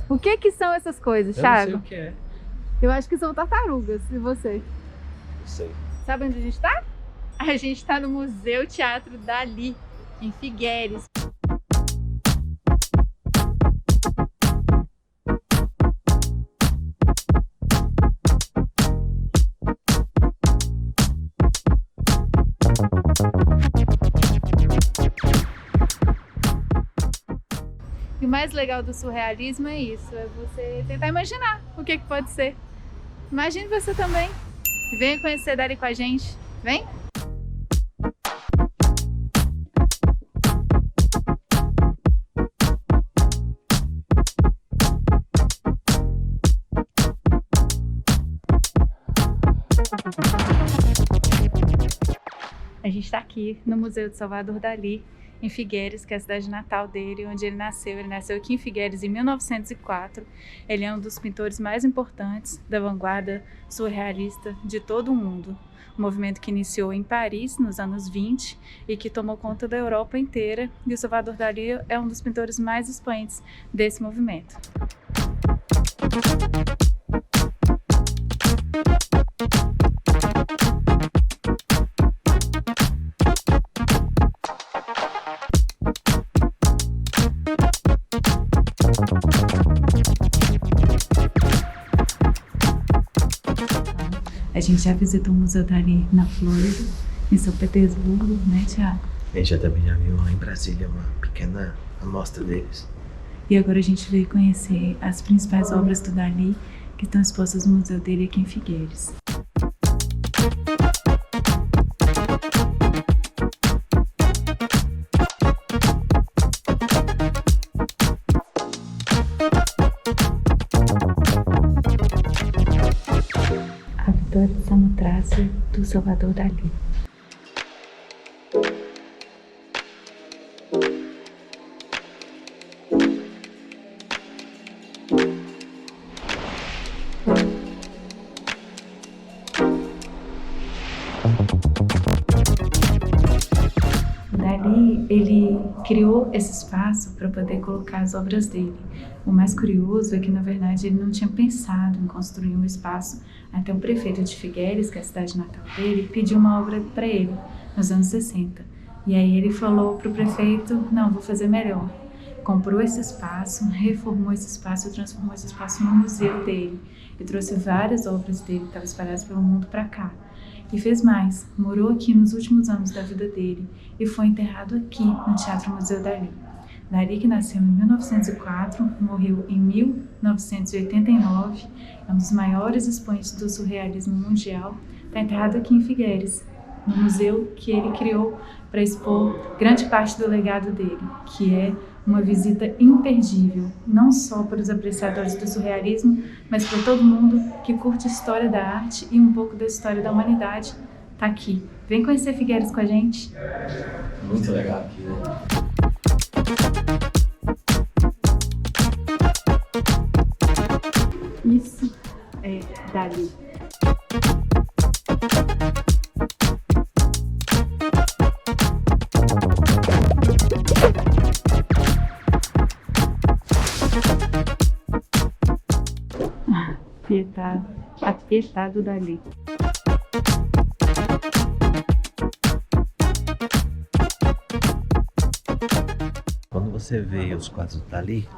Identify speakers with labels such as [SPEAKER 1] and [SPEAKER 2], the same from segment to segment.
[SPEAKER 1] O que que são essas coisas,
[SPEAKER 2] Eu
[SPEAKER 1] Thiago?
[SPEAKER 2] não sei o que é.
[SPEAKER 1] Eu acho que são tartarugas, e você?
[SPEAKER 2] Não sei.
[SPEAKER 1] Sabe onde a gente tá? A gente tá no Museu Teatro Dalí, em Figueres. E o mais legal do surrealismo é isso, é você tentar imaginar o que pode ser. Imagine você também. Venha conhecer Dalí com a gente. Vem! A gente está aqui no Museu de Salvador Dalí, em Figueres, que é a cidade natal dele, onde ele nasceu. Ele nasceu aqui em Figueres em 1904. Ele é um dos pintores mais importantes da vanguarda surrealista de todo o mundo. Um movimento que iniciou em Paris nos anos 20 e que tomou conta da Europa inteira. E o Salvador Dalí é um dos pintores mais expoentes desse movimento. A gente já visitou o Museu Dalí na Flórida, em São Petersburgo, né, Thiago?
[SPEAKER 2] A gente também já viu lá em Brasília uma pequena amostra deles.
[SPEAKER 1] E agora a gente veio conhecer as principais obras do Dalí que estão expostas no museu dele aqui em Figueires. A Vitória de Samotrácia do Salvador Dalí. Dalí, ele criou esse espaço para poder colocar as obras dele. O mais curioso é que, na verdade, ele não tinha pensado em construir um espaço até o prefeito de Figueires, que é a cidade natal dele, pediu uma obra para ele, nos anos 60. E aí ele falou para o prefeito, não, vou fazer melhor. Comprou esse espaço, reformou esse espaço e transformou esse espaço no museu dele. E trouxe várias obras dele que estavam espalhadas pelo mundo para cá. E fez mais, morou aqui nos últimos anos da vida dele e foi enterrado aqui no Teatro Museu Dalí. Dalí, que nasceu em 1904, morreu em 1989, é um dos maiores expoentes do surrealismo mundial, está enterrado aqui em Figueires, no museu que ele criou para expor grande parte do legado dele, que é uma visita imperdível, não só para os apreciadores do surrealismo, mas para todo mundo que curte a história da arte e um pouco da história da humanidade. Tá aqui. Vem conhecer Figueires com a gente.
[SPEAKER 2] Muito legal aqui, né?
[SPEAKER 1] Isso é Dalí. Apietado Dalí.
[SPEAKER 2] Quando você vê os quadros do Dalí,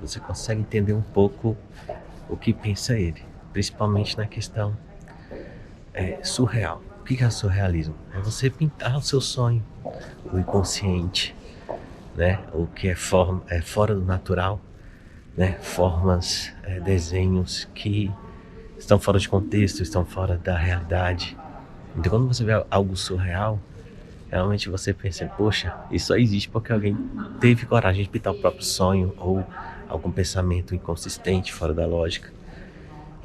[SPEAKER 2] você consegue entender um pouco o que pensa ele, principalmente na questão surreal. O que é surrealismo? É você pintar o seu sonho, o inconsciente, né? O que é fora do natural, né? Formas, desenhos que estão fora de contexto, estão fora da realidade. Então quando você vê algo surreal, realmente você pensa, poxa, isso só existe porque alguém teve coragem de pintar o próprio sonho ou algum pensamento inconsistente, fora da lógica.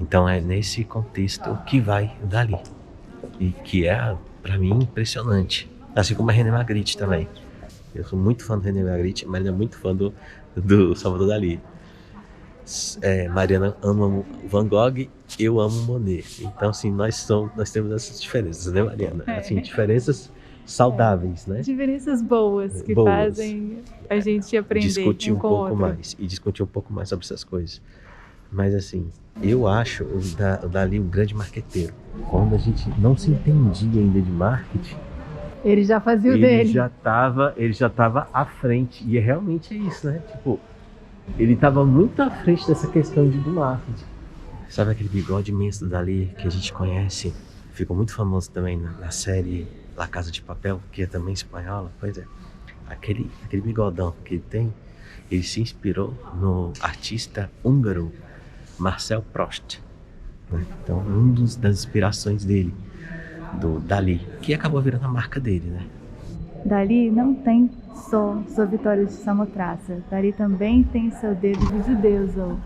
[SPEAKER 2] Então é nesse contexto que vai o Dalí. E que é, para mim, impressionante. Assim como a René Magritte também. Eu sou muito fã do René Magritte, mas é muito fã do Salvador Dalí. Mariana ama Van Gogh, eu amo Monet. Então, assim, nós temos essas diferenças, né, Mariana? Assim, diferenças saudáveis, né?
[SPEAKER 1] Diferenças boas que
[SPEAKER 2] Boas.
[SPEAKER 1] fazem a gente aprender
[SPEAKER 2] Discutir
[SPEAKER 1] um
[SPEAKER 2] um
[SPEAKER 1] com o
[SPEAKER 2] pouco
[SPEAKER 1] outro.
[SPEAKER 2] mais e discutir um pouco mais sobre essas coisas. Mas assim, eu acho o Dalí um grande marqueteiro. Quando a gente não se entendia ainda de marketing,
[SPEAKER 1] Ele já fazia o
[SPEAKER 2] ele
[SPEAKER 1] dele.
[SPEAKER 2] já tava à frente. E realmente é isso, né? Tipo, ele tava muito à frente dessa questão do marketing. Sabe aquele bigode imenso do Dalí que a gente conhece? Ficou muito famoso também na série La Casa de Papel, que é também espanhola. Pois é, aquele bigodão que ele tem, ele se inspirou no artista húngaro Marcel Proust, né? Então, das inspirações dele, do Dalí, que acabou virando a marca dele, né?
[SPEAKER 1] Dalí não tem só sua Vitória de Samotraça. Dalí também tem seu dedo de Judeus, ó.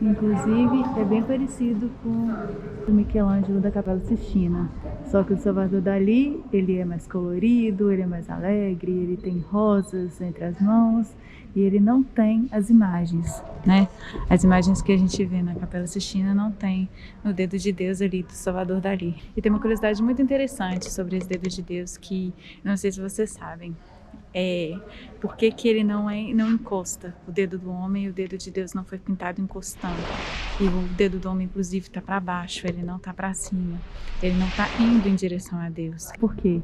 [SPEAKER 1] Inclusive, é bem parecido com o Michelangelo da Capela Sistina. Só que o Salvador Dalí, ele é mais colorido, ele é mais alegre, ele tem rosas entre as mãos e ele não tem as imagens, né? As imagens que a gente vê na Capela Sistina não tem no dedo de Deus ali do Salvador Dalí. E tem uma curiosidade muito interessante sobre esse dedo de Deus que não sei se vocês sabem. Por que ele não encosta? O dedo do homem e o dedo de Deus não foi pintado encostando. E o dedo do homem, inclusive, está para baixo, ele não está para cima. Ele não está indo em direção a Deus. Por quê?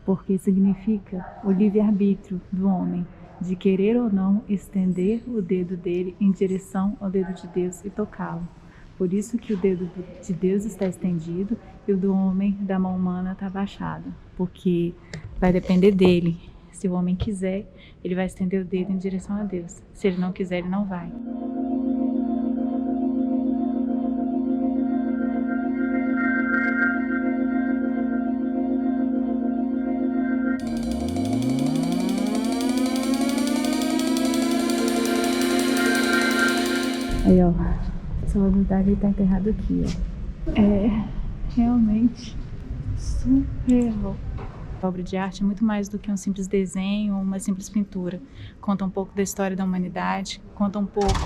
[SPEAKER 1] Porque significa o livre-arbítrio do homem de querer ou não estender o dedo dele em direção ao dedo de Deus e tocá-lo. Por isso que o dedo de Deus está estendido e o do homem, da mão humana, está abaixado. Porque vai depender dele. Se o homem quiser, ele vai estender o dedo em direção a Deus. Se ele não quiser, ele não vai. Aí, ó. O Salvador Dalí está enterrado aqui, ó. É realmente surreal. A obra de arte é muito mais do que um simples desenho ou uma simples pintura. Conta um pouco da história da humanidade, conta um pouco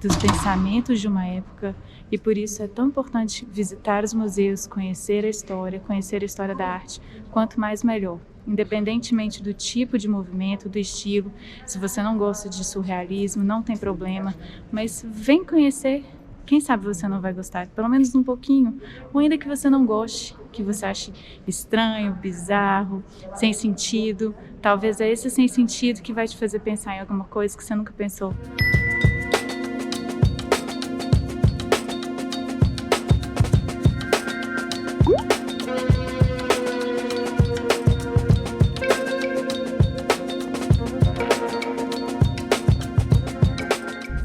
[SPEAKER 1] dos pensamentos de uma época e por isso é tão importante visitar os museus, conhecer a história da arte. Quanto mais, melhor. Independentemente do tipo de movimento, do estilo, se você não gosta de surrealismo, não tem problema, mas vem conhecer. Quem sabe você não vai gostar, pelo menos um pouquinho, ou ainda que você não goste, que você ache estranho, bizarro, sem sentido. Talvez é esse sem sentido que vai te fazer pensar em alguma coisa que você nunca pensou.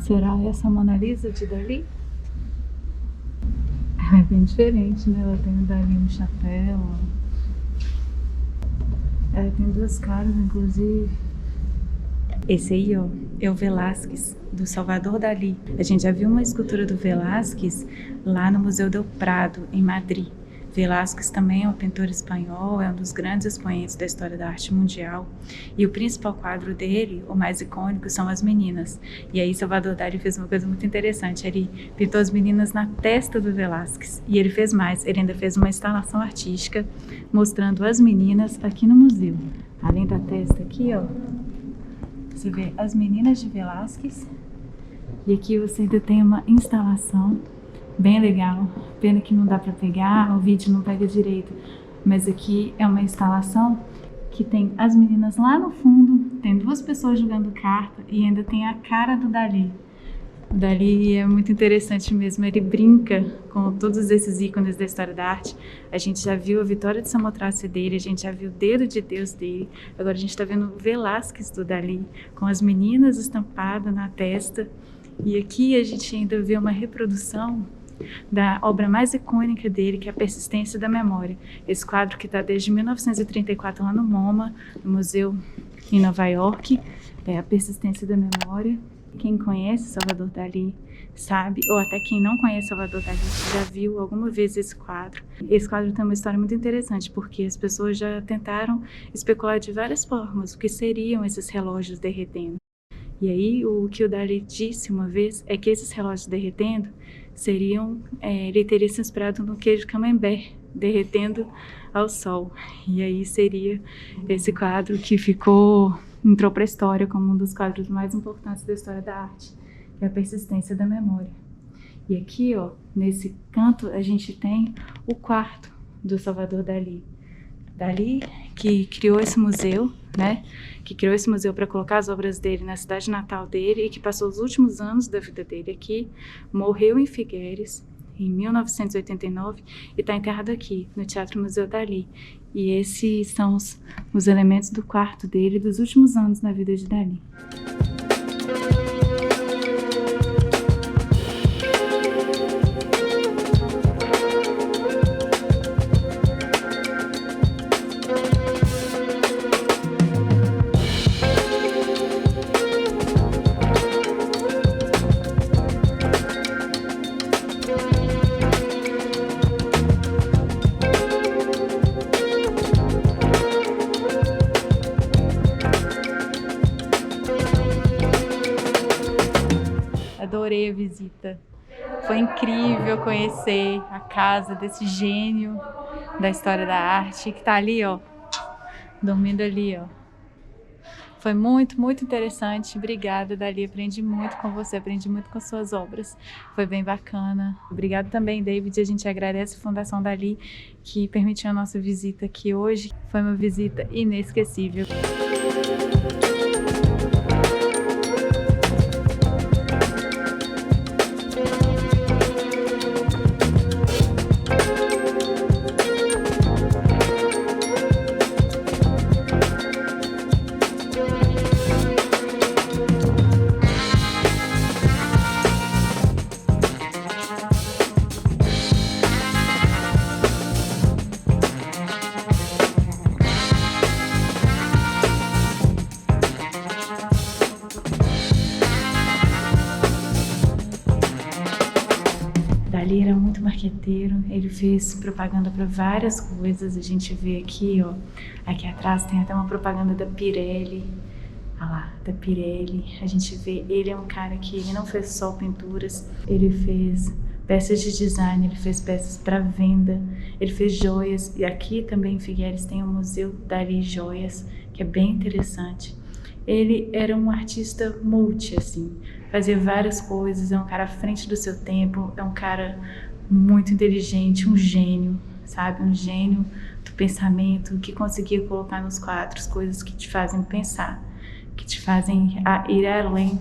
[SPEAKER 1] Será essa a Mona Lisa de Dalí? É bem diferente, né? Ela tem o Dalí no chapéu. Ela tem duas caras, inclusive. Esse aí, ó, é o Velázquez, do Salvador Dalí. A gente já viu uma escultura do Velázquez lá no Museu del Prado, em Madrid. Velázquez também é um pintor espanhol, é um dos grandes expoentes da história da arte mundial. E o principal quadro dele, o mais icônico, são as meninas. E aí Salvador Dalí fez uma coisa muito interessante, ele pintou as meninas na testa do Velázquez. E ele fez mais, ele ainda fez uma instalação artística mostrando as meninas aqui no museu. Além da testa aqui, ó, você vê as meninas de Velázquez. E aqui você ainda tem uma instalação bem legal. Pena que não dá para pegar, o vídeo não pega direito. Mas aqui é uma instalação que tem as meninas lá no fundo, tem duas pessoas jogando carta e ainda tem a cara do Dalí. O Dalí é muito interessante mesmo, ele brinca com todos esses ícones da história da arte. A gente já viu a Vitória de Samotrace dele, a gente já viu o Dedo de Deus dele, agora a gente está vendo o Velázquez do Dalí, com as meninas estampadas na testa. E aqui a gente ainda vê uma reprodução da obra mais icônica dele, que é a Persistência da Memória. Esse quadro que está desde 1934 lá no MoMA, no museu em Nova York, é a Persistência da Memória. Quem conhece Salvador Dalí sabe, ou até quem não conhece Salvador Dalí já viu alguma vez esse quadro. Esse quadro tem uma história muito interessante, porque as pessoas já tentaram especular de várias formas o que seriam esses relógios derretendo. E aí o que o Dalí disse uma vez é que esses relógios derretendo seriam, ele teria se inspirado no queijo camembert derretendo ao sol. E aí seria esse quadro que entrou para a história como um dos quadros mais importantes da história da arte, que é a persistência da memória. E aqui, ó, nesse canto, a gente tem o quarto do Salvador Dalí. Dalí, que criou esse museu, né? Que criou esse museu para colocar as obras dele na cidade natal dele e que passou os últimos anos da vida dele aqui, morreu em Figueres em 1989 e está enterrado aqui, no Teatro Museu Dalí. E esses são os elementos do quarto dele dos últimos anos na vida de Dalí. Adorei a visita. Foi incrível conhecer a casa desse gênio da história da arte, que está ali, ó, dormindo ali, ó. Foi muito, muito interessante. Obrigada, Dalí. Aprendi muito com você, aprendi muito com as suas obras. Foi bem bacana. Obrigado também, David. A gente agradece a Fundação Dalí, que permitiu a nossa visita aqui hoje. Foi uma visita inesquecível. Dalí era muito marqueteiro, ele fez propaganda para várias coisas. A gente vê aqui, ó, aqui atrás tem até uma propaganda da Pirelli. Olha lá, da Pirelli. A gente vê, ele é um cara que ele não fez só pinturas, ele fez peças de design, ele fez peças para venda, ele fez joias. E aqui também em Figueres tem o Museu Dalí Joias, que é bem interessante. Ele era um artista multi, assim, fazia várias coisas, é um cara à frente do seu tempo, é um cara muito inteligente, um gênio, sabe? Um gênio do pensamento, que conseguia colocar nos quadros coisas que te fazem pensar, que te fazem ir além.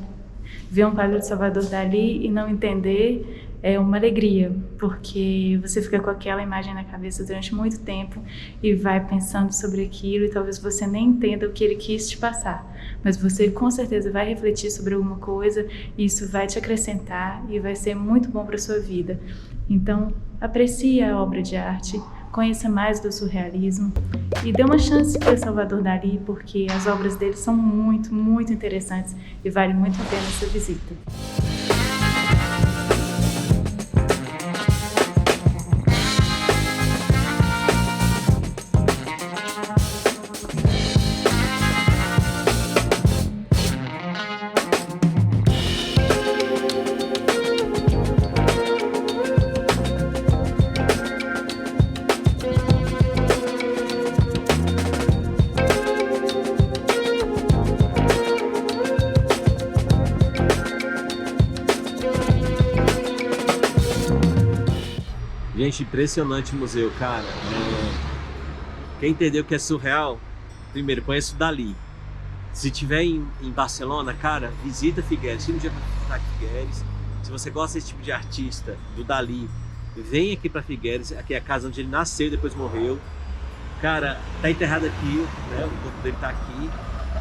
[SPEAKER 1] Ver um quadro de Salvador Dalí e não entender é uma alegria, porque você fica com aquela imagem na cabeça durante muito tempo e vai pensando sobre aquilo e talvez você nem entenda o que ele quis te passar, mas você com certeza vai refletir sobre alguma coisa e isso vai te acrescentar e vai ser muito bom para a sua vida. Então, aprecie a obra de arte, conheça mais do surrealismo e dê uma chance para Salvador Dalí, porque as obras dele são muito, muito interessantes e vale muito a pena essa visita.
[SPEAKER 2] Gente, impressionante o museu, cara. Quem entendeu que é surreal, primeiro, conhece o Dalí. Se tiver em Barcelona, cara, visita Figueres. Se um dia vai visitar Figueres, se você gosta desse tipo de artista, do Dalí, vem aqui para Figueres, aqui é a casa onde ele nasceu e depois morreu. Cara, tá enterrado aqui, né? O corpo dele tá aqui.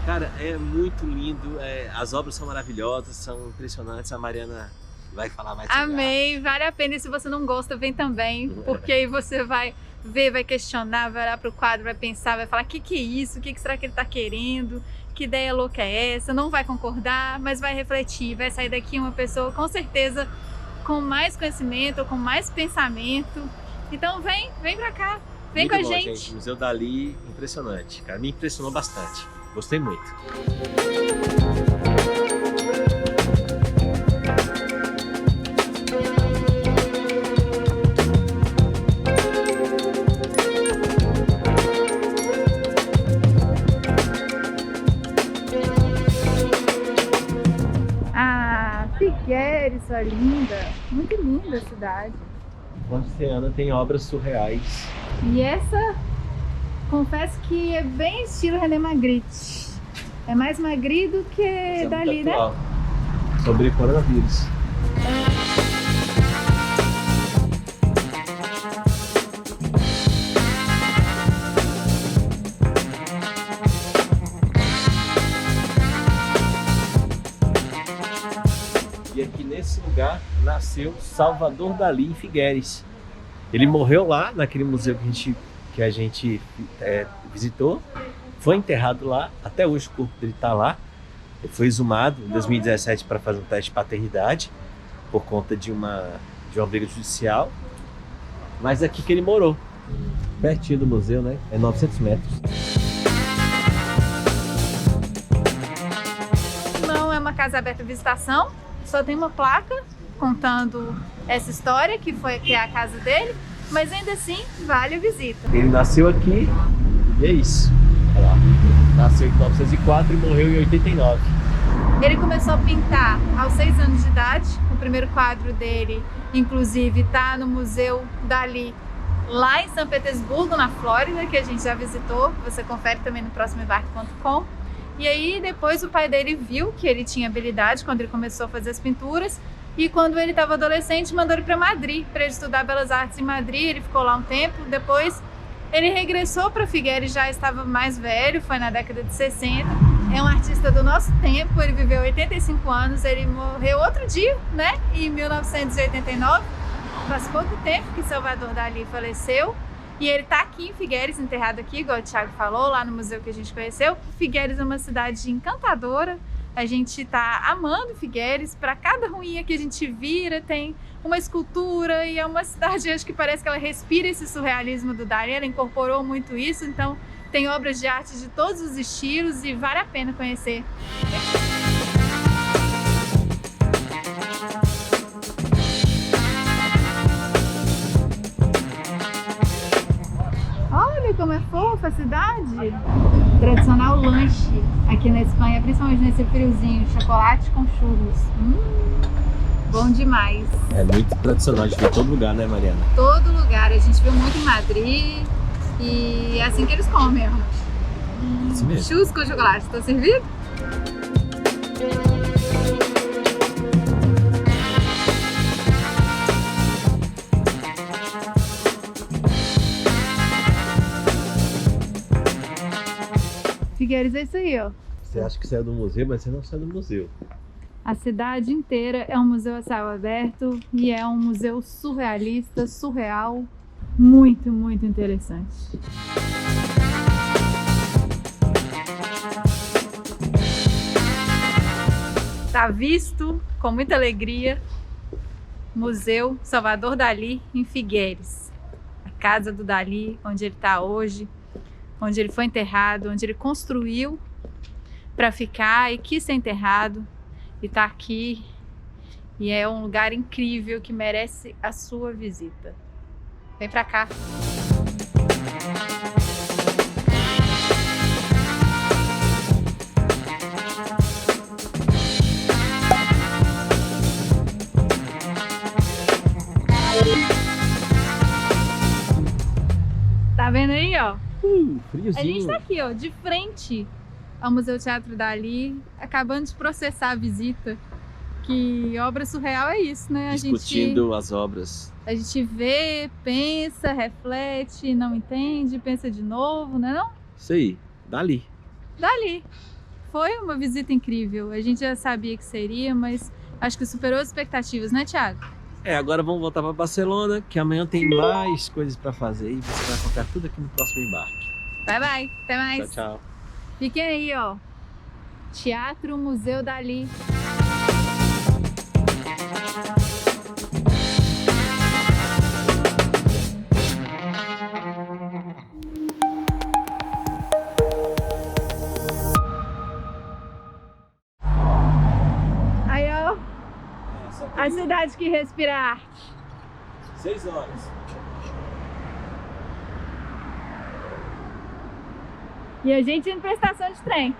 [SPEAKER 2] Cara, é muito lindo, as obras são maravilhosas, são impressionantes. A Mariana vai falar mais sobre
[SPEAKER 3] Amei, vale a pena. E se você não gosta, vem também, porque aí você vai ver, vai questionar, vai olhar para o quadro, vai pensar, vai falar o que é isso, o que será que ele está querendo, que ideia louca é essa, não vai concordar, mas vai refletir, vai sair daqui uma pessoa com certeza com mais conhecimento, com mais pensamento. Então vem para cá, vem
[SPEAKER 2] muito
[SPEAKER 3] com
[SPEAKER 2] bom,
[SPEAKER 3] a gente.
[SPEAKER 2] O Museu Dalí, impressionante, cara, me impressionou bastante, gostei muito.
[SPEAKER 3] Figueres, sua linda. Muito linda a cidade.
[SPEAKER 2] Onde você anda tem obras surreais.
[SPEAKER 3] E essa, confesso que é bem estilo René Magritte. É mais Magritte do que
[SPEAKER 2] Isso é
[SPEAKER 3] dali,
[SPEAKER 2] muito
[SPEAKER 3] né?
[SPEAKER 2] atual. Sobre coronavírus. E aqui nesse lugar nasceu Salvador Dalí em Figueres. Ele morreu lá, naquele museu que a gente visitou. Foi enterrado lá, até hoje o corpo dele está lá. Ele foi exumado em 2017 para fazer um teste de paternidade, por conta de uma briga judicial. Mas é aqui que ele morou, pertinho do museu, né? É 900 metros.
[SPEAKER 3] Não é uma casa aberta à visitação, só tem uma placa contando essa história, que é a casa dele, mas ainda assim vale a visita.
[SPEAKER 2] Ele nasceu aqui e é isso. Olha lá. Nasceu em 1904 e morreu em 89.
[SPEAKER 3] Ele começou a pintar aos 6 anos de idade. O primeiro quadro dele, inclusive, está no Museu Dalí, lá em São Petersburgo, na Flórida, que a gente já visitou. Você confere também no próximoembarque.com. E aí, depois, o pai dele viu que ele tinha habilidade quando ele começou a fazer as pinturas. E quando ele estava adolescente, mandou ele para Madrid, para ele estudar Belas Artes em Madrid. Ele ficou lá um tempo. Depois, ele regressou para Figueres, já estava mais velho, foi na década de 60. É um artista do nosso tempo, ele viveu 85 anos, ele morreu outro dia, né? Em 1989. Faz pouco tempo que Salvador Dalí faleceu. E ele está aqui em Figueres, enterrado aqui, igual o Thiago falou, lá no museu que a gente conheceu. Figueres é uma cidade encantadora. A gente está amando Figueres. Para cada ruinha que a gente vira, tem uma escultura, e é uma cidade, acho que parece que ela respira esse surrealismo do Dalí, ela incorporou muito isso, então tem obras de arte de todos os estilos e vale a pena conhecer. Olha como é fofa a cidade! Tradicional lanche aqui na Espanha, principalmente nesse friozinho, chocolate com churros. Bom demais.
[SPEAKER 2] É muito tradicional, a gente vê em todo lugar, né, Mariana?
[SPEAKER 3] Todo lugar, a gente viu muito em Madrid e é assim que eles comem mesmo.
[SPEAKER 2] Isso mesmo.
[SPEAKER 3] Churros com chocolate, tá servido? Figueres é isso aí, ó.
[SPEAKER 2] Você acha que saiu do museu, mas você não saiu do museu.
[SPEAKER 3] A cidade inteira é um museu a céu aberto e é um museu surrealista, surreal, muito, muito interessante. Tá visto com muita alegria Museu Salvador Dalí em Figueres, a casa do Dalí, onde ele está hoje, onde ele foi enterrado, onde ele construiu para ficar e quis ser enterrado. E tá aqui, e é um lugar incrível que merece a sua visita. Vem pra cá. Tá vendo aí, ó?
[SPEAKER 2] Friozinho.
[SPEAKER 3] A gente tá aqui, ó, de frente ao Museu Teatro Dalí, acabando de processar a visita. Que obra surreal é isso, né?
[SPEAKER 2] Discutindo as obras.
[SPEAKER 3] A gente vê, pensa, reflete, não entende, pensa de novo, né não?
[SPEAKER 2] Isso aí, Dalí.
[SPEAKER 3] Dalí. Foi uma visita incrível. A gente já sabia que seria, mas acho que superou as expectativas, né, Thiago?
[SPEAKER 2] Agora vamos voltar para Barcelona, que amanhã tem mais coisas para fazer e você vai contar tudo aqui no próximo embarque.
[SPEAKER 3] Bye, bye. Até mais.
[SPEAKER 2] Tchau, tchau.
[SPEAKER 3] Fiquem aí, ó. Teatro Museu Dalí. Aí, ó. A cidade que respira arte.
[SPEAKER 2] 6 horas.
[SPEAKER 3] E a gente indo pra estação de trem.